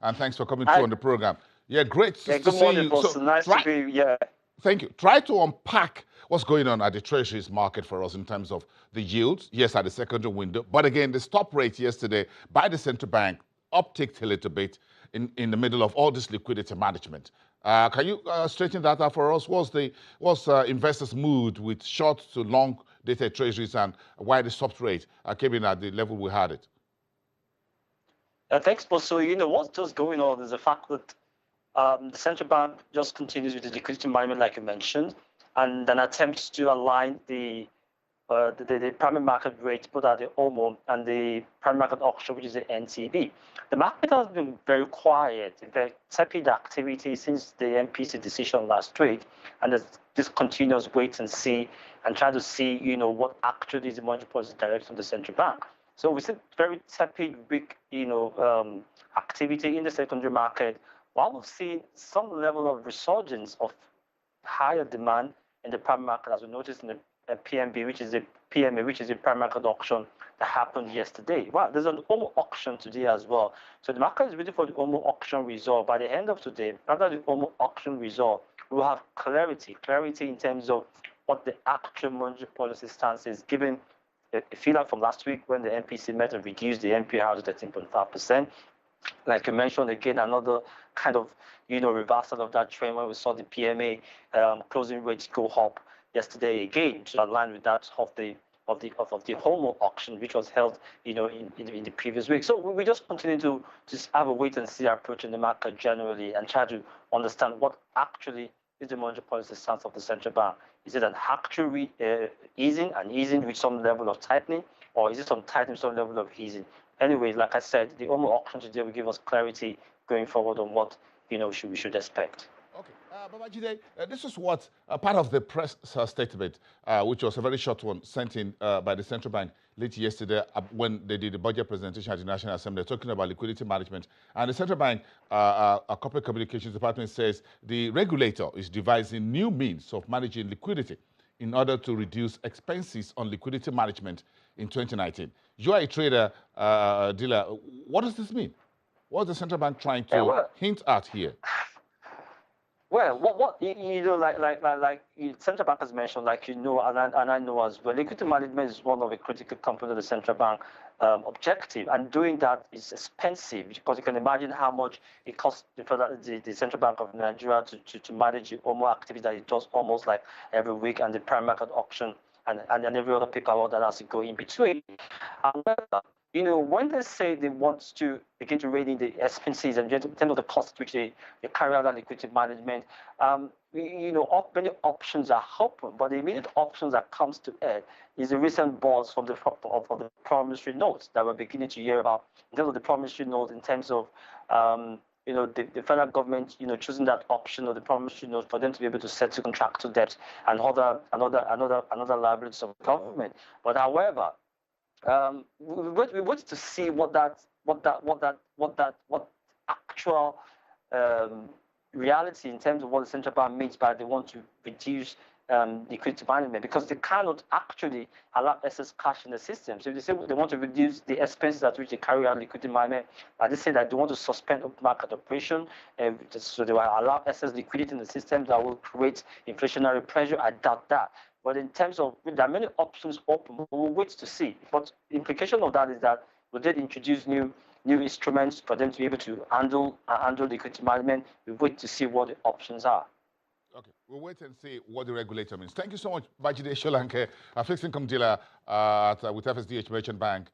and thanks for coming through on the program. Yeah, great to good see morning, you. boss. Nice to be, Thank you. Try to unpack what's going on at the Treasury's market for us in terms of the yields, yes, at the secondary window, but again, the stop rate yesterday by the central bank upticked a little bit in the middle of all this liquidity management. Can you straighten that out for us? What's investors' mood with short to long dated treasuries and why the stop rate came in at the level we had it? thanks, boss. So, what's just going on is the fact that the central bank just continues with the liquidity management, like you mentioned, and an attempt to align the primary market rate, both at the OMO and the primary market auction, which is the NTB. The market has been very quiet, very tepid activity since the MPC decision last week, and there's this continuous wait and see, and try to see, what actually is the monetary policy direction of the central bank. So we see very tepid, weak, activity in the secondary market, while we've seen some level of resurgence of higher demand in the primary market, as we noticed in the PMB, which is the PMA, which is the primary market auction that happened yesterday. Well, there's an OMO auction today as well. So the market is waiting for the OMO auction result. By the end of today, after the OMO auction result, we'll have clarity in terms of what the actual monetary policy stance is, given a feedback from last week when the MPC met and reduced the MPR to 13.5%. Like you mentioned, again, another kind of, reversal of that trend when we saw the PMA closing rates go up yesterday again to align with that of the HOMO auction, which was held, in the previous week. So we just continue to just have a wait and see approach in the market generally and try to understand what actually is the monetary policy stance of the central bank. Is it an actual easing with some level of tightening, or is it some tightening with some level of easing? Anyway, like I said, the OMO auction today will give us clarity going forward on what we should expect. Okay, Babajide, this is what part of the press statement, which was a very short one, sent in by the central bank late yesterday when they did the budget presentation at the National Assembly, talking about liquidity management. And the central bank, a corporate communications department says the regulator is devising new means of managing liquidity in order to reduce expenses on liquidity management in 2019. You are a trader, dealer. What does this mean? What is the central bank trying to hint at here? Well, what central bank has mentioned, and I know as well, liquidity management is one of the critical components of the central bank objective, and doing that is expensive because you can imagine how much it costs the Central Bank of Nigeria to manage the OMO activity that it does almost like every week, and the primary market auction and every other paperwork that has to go in between. However, when they say they want to begin to rein in the expenses and in terms of the cost which they carry out on liquidity management, many options are open, but the immediate options that comes to head is the recent buzz from the promissory notes that we're beginning to hear about. In terms of the promissory notes, in terms of the federal government, choosing that option of the promissory note for them to be able to settle contractual debt and other liabilities of government. But however, we want to see what actual reality in terms of what the central bank means by they want to reduce liquidity management, because they cannot actually allow excess cash in the system. So if they say they want to reduce the expenses at which they carry out liquidity management, and they say that they want to suspend market operation, so they will allow excess liquidity in the system that will create inflationary pressure. I doubt that. But in terms of, there are many options open. We'll wait to see. But the implication of that is that we did introduce new instruments for them to be able to handle liquidity management. We wait to see what the options are. Okay, we'll wait and see what the regulator means. Thank you so much, Babajide Solanke, a fixed income dealer with FSDH Merchant Bank.